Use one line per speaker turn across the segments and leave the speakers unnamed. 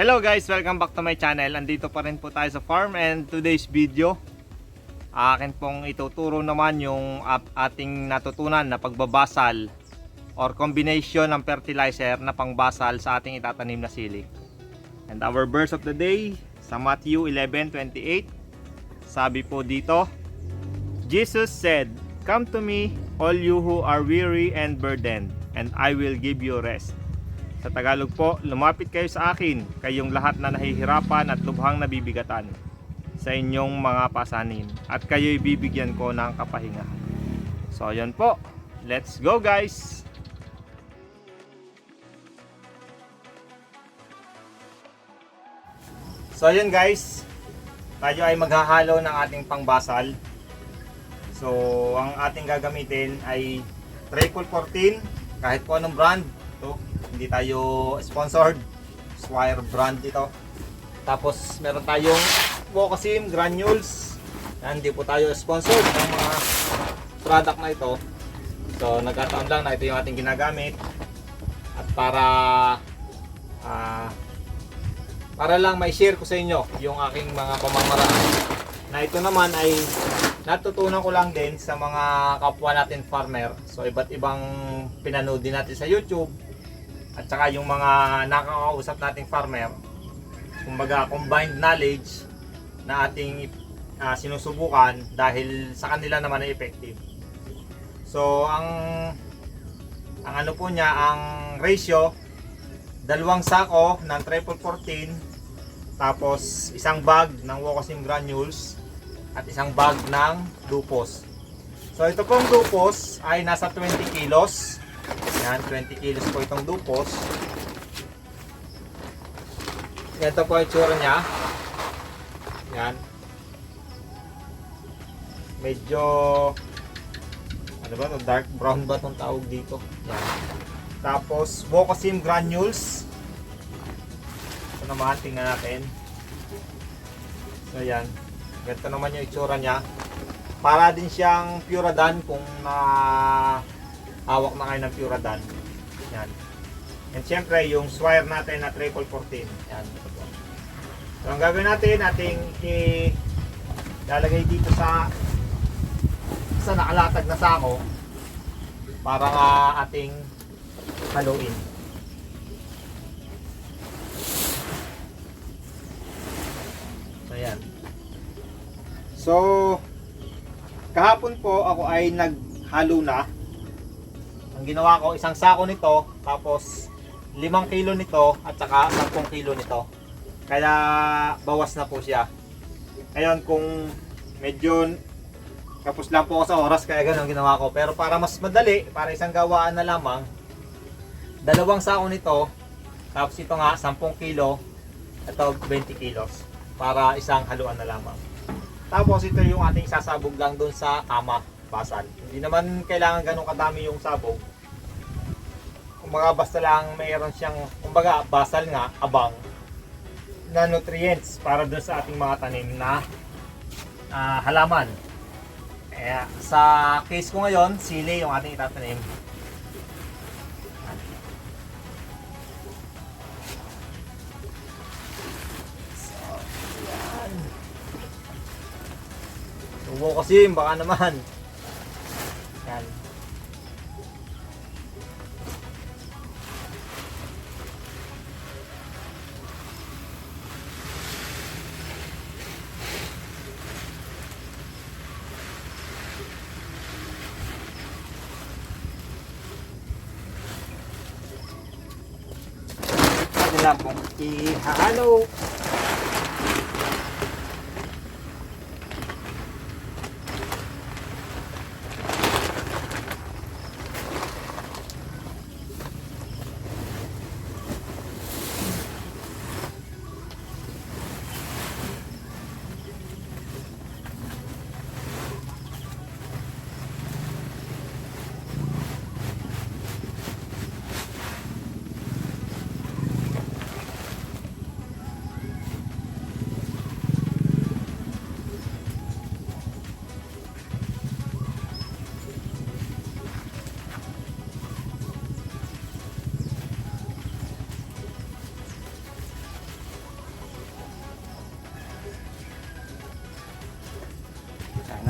Hello guys, welcome back to my channel. Andito pa rin po tayo sa farm, and today's video akin pong ituturo naman yung ating natutunan na pagbabasal or combination ng fertilizer na pangbasal sa ating itatanim na sili. And our verse of the day sa Matthew 11:28, sabi po dito, Jesus said, "Come to me, all you who are weary and burdened, and I will give you rest." Sa Tagalog po, lumapit kayo sa akin, kayong lahat na nahihirapan at lubhang nabibigatan sa inyong mga pasanin, at kayo'y bibigyan ko ng kapahinga. So, yun po. Let's go guys! So, yun guys. Tayo ay maghahalo ng ating pangbasal. So, ang ating gagamitin ay Triple 14, kahit po anong brand. Ito, hindi tayo sponsored, Swire brand ito. Tapos meron tayong Wokosim granules. Hindi po tayo sponsored ng mga product na ito. So nagkataon lang na ito yung ating ginagamit. At para lang may share ko sa inyo yung aking mga pamamaraan. Na ito naman ay natutunan ko lang din sa mga kapwa natin farmer. So iba't ibang pinanood din natin sa YouTube. At saka yung mga nakakausap nating farmer, kumbaga combined knowledge na ating sinusubukan dahil sa kanila naman ay effective. So ang ano po niya, ang ratio, 2 sako ng Triple 14, tapos isang bag ng Wokosim granules at isang bag ng Dupos. So ito pong Dupos ay nasa 20 kilos. Yan, 20 kilos po itong Dupos. Ito po yung tsura niya. Yan. Medyo ano ba ito? Dark brown ba itong tawag dito? Yan. Tapos Wokosim granules. Ito naman, tingnan natin. So yan. Ganito naman yung itsura niya. Para din siyang Puradan kung hawak na kayo ng Puradan. Yan. And syempre yung Swire natin na Triple 14. Yan. So ang gagawin natin, ating ilalagay dito sa nakalatag na sako para ating haluin. So yan. So kahapon po ako ay naghalo na. Ang ginawa ko, isang sako nito, tapos 5 kilo nito, at saka 10 kilo nito. Kaya bawas na po siya. Ngayon kung medyo kapos lang po ako sa oras, kaya ganun ginawa ko. Pero para mas madali, para isang gawaan na lamang, 2 sako nito, tapos ito nga 10 kilo, ito 20 kilos. Para isang haluan na lamang. Tapos ito yung ating sasabog lang dun sa kama, basal. Hindi naman kailangan ganun kadami yung sabog. Kumbaga basta lang mayroon siyang, kumbaga basal nga, abang na nutrients para doon sa ating mga tanim na halaman. Kaya sa case ko ngayon, sili yung ating itatanim. So, yan. Subo kasi, baka naman. Yan. Lang pong ihalo.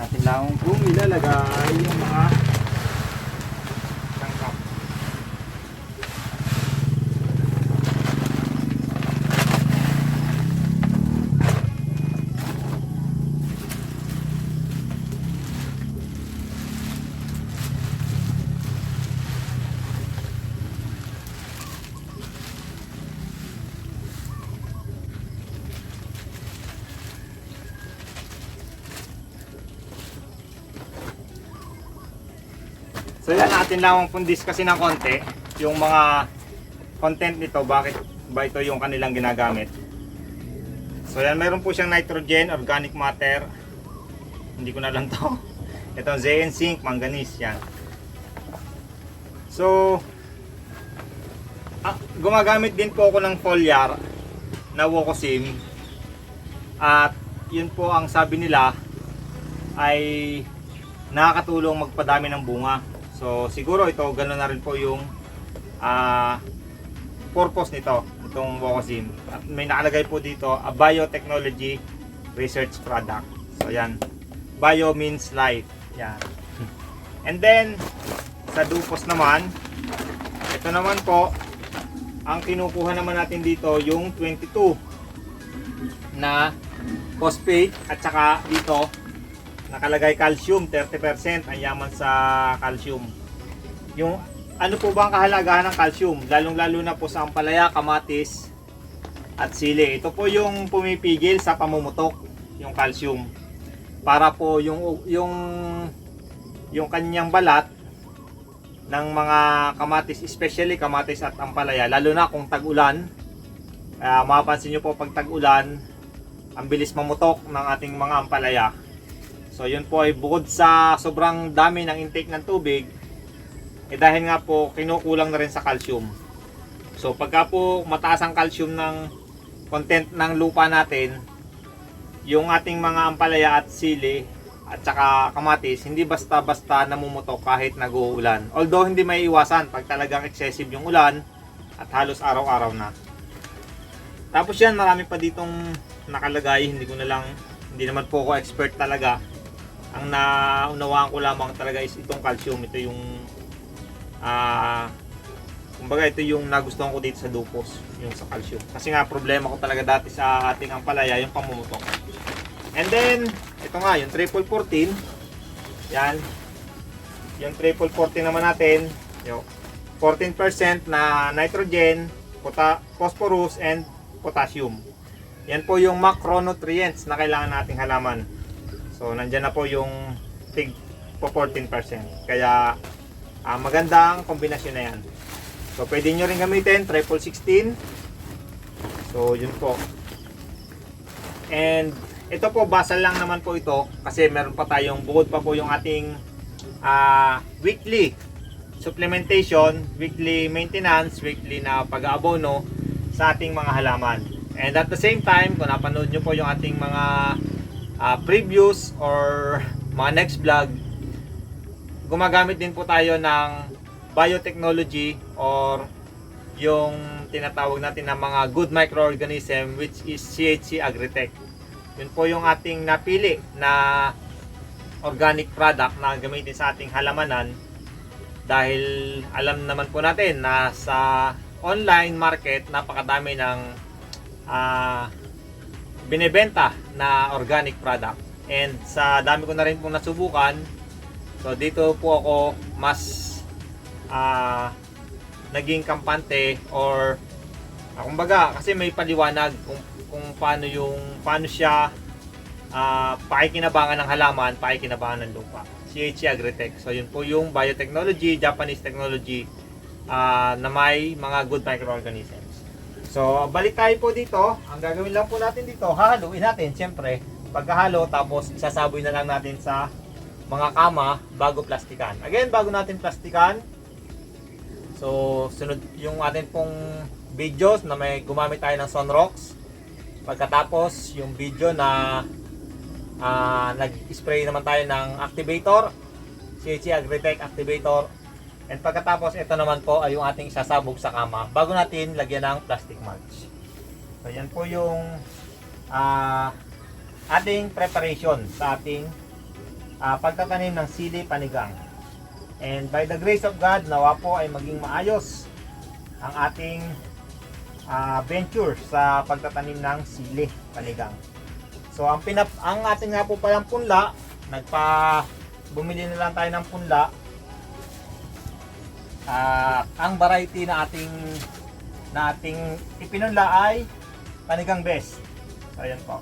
natin lang kung ilalagay yung mga sangkap. So yan, natin lang pundis kasi ng konti yung mga content nito, bakit ba ito yung kanilang ginagamit. So yan, mayroon po siyang nitrogen, organic matter, hindi ko na lang to. Ito ZN zinc, manganese yan. So gumagamit din po ako ng foliar na Wokosim, at yun po ang sabi nila ay nakakatulong magpadami ng bunga. So siguro ito ganoon na rin po yung purpose nito, itong Wokosim. At may nakalagay po dito, a biotechnology research product. So yan, bio means life. Yan. And then sa Dupos naman, ito naman po ang kinukuha naman natin dito, yung 22 na phosphate, at saka dito nakalagay calcium, 30% ang yaman sa calcium. Yung ano po ba ang kahalagahan ng calcium? Lalong-lalo na po sa ampalaya, kamatis at sili. Ito po yung pumipigil sa pamumutok, yung calcium. Para po yung kanyang balat ng mga kamatis, especially kamatis at ampalaya, lalo na kung tag-ulan. Mapapansin nyo po pag tag-ulan, ang bilis mamutok ng ating mga ampalaya. So yun po ay bukod sa sobrang dami ng intake ng tubig, dahil nga po kinukulang na rin sa calcium. So pagka po mataas ang calcium ng content ng lupa natin, yung ating mga ampalaya at sili at saka kamatis, hindi basta-basta namumutok kahit nag-uulan. Although hindi may iwasan pag talagang excessive yung ulan at halos araw-araw na. Tapos yan, marami pa ditong nakalagay, hindi naman po ako expert talaga. Ang naunawaan ko lamang talaga is itong calcium. Ito yung kumbaga ito yung nagustuhan ko dito sa Dupos, yung sa calcium. Kasi nga problema ko talaga dati sa ating ampalaya, yung pamumutok. And then ito nga, yung triple 14. Yan. Yung triple 14 naman natin, yung 14% na nitrogen, phosphorus and potassium. Yan po yung macronutrients na kailangan nating halaman. So nandyan na po yung tig po 14%. Kaya magandang kombinasyon na yan. So pwede nyo rin gamitin triple 16. So yun po. And ito po, basal lang naman po ito kasi meron pa tayong, bukod pa po yung ating weekly supplementation, weekly maintenance, weekly na pag-aabono sa ating mga halaman. And at the same time, kung napanood nyo po yung ating mga previous or mga next vlog, gumagamit din po tayo ng biotechnology or yung tinatawag natin na mga good microorganism, which is CHC Agritech. Yun po yung ating napili na organic product na gamitin sa ating halamanan, dahil alam naman po natin na sa online market napakadami ng binebenta na organic product, and sa dami ko na rin pong nasubukan, so dito po ako mas naging kampante, or kumbaga kasi may paliwanag kung paano siya pakikinabangan ng halaman, pakikinabangan ng lupa. CHC Agritech. So yun po yung biotechnology, Japanese technology na may mga good microorganisms. So balik tayo po dito. Ang gagawin lang po natin dito, hahaluin natin siyempre. Pagkahalo, tapos isasaboy na lang natin sa mga kama bago plastikan. Again, bago natin plastikan, so sunod yung atin pong videos na may gumamit tayo ng Sunrox. Pagkatapos yung video na nag-spray naman tayo ng activator, CHC Agritech activator. And pagkatapos ito naman po ay yung ating sasabog sa kama bago natin lagyan ng plastic mulch. So yan po yung ating preparation sa ating pagtatanim ng sili panigang. And by the grace of God, nawa po ay maging maayos ang ating venture sa pagtatanim ng sili panigang. So ang ating nga po palang punla, bumili na lang tayo ng punla. Ang variety na ating ipinunla ay panigang best. So ayan po.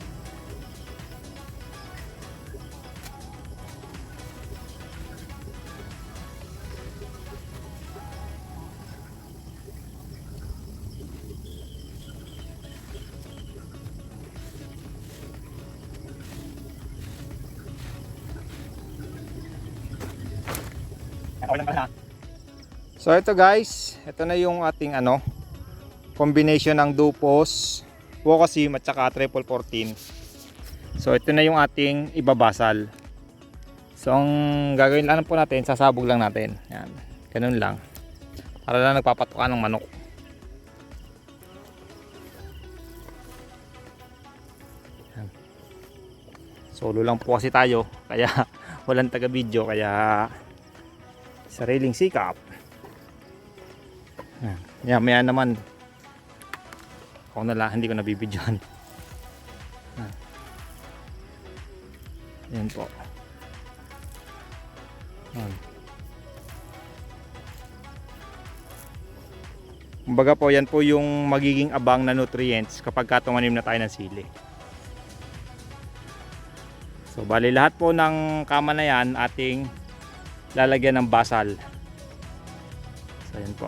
So ito guys, ito na yung ating combination ng Dupos, Wokosim at saka Triple 14. So ito na yung ating ibabasal. So ang gagawin lang po natin, sasabog lang natin. Yan, ganun lang. Para lang nagpapatuka ng manok. Yan. Solo lang po kasi tayo, kaya walang taga video, kaya sariling sikap. Yan, maya naman ako na lang, hindi ko nabibidyohan. Yan po. Kumbaga po, yan po yung magiging abang na nutrients kapag tumanim na tayo ng sili. So bali lahat po ng kama na yan ating lalagyan ng basal. So yan po.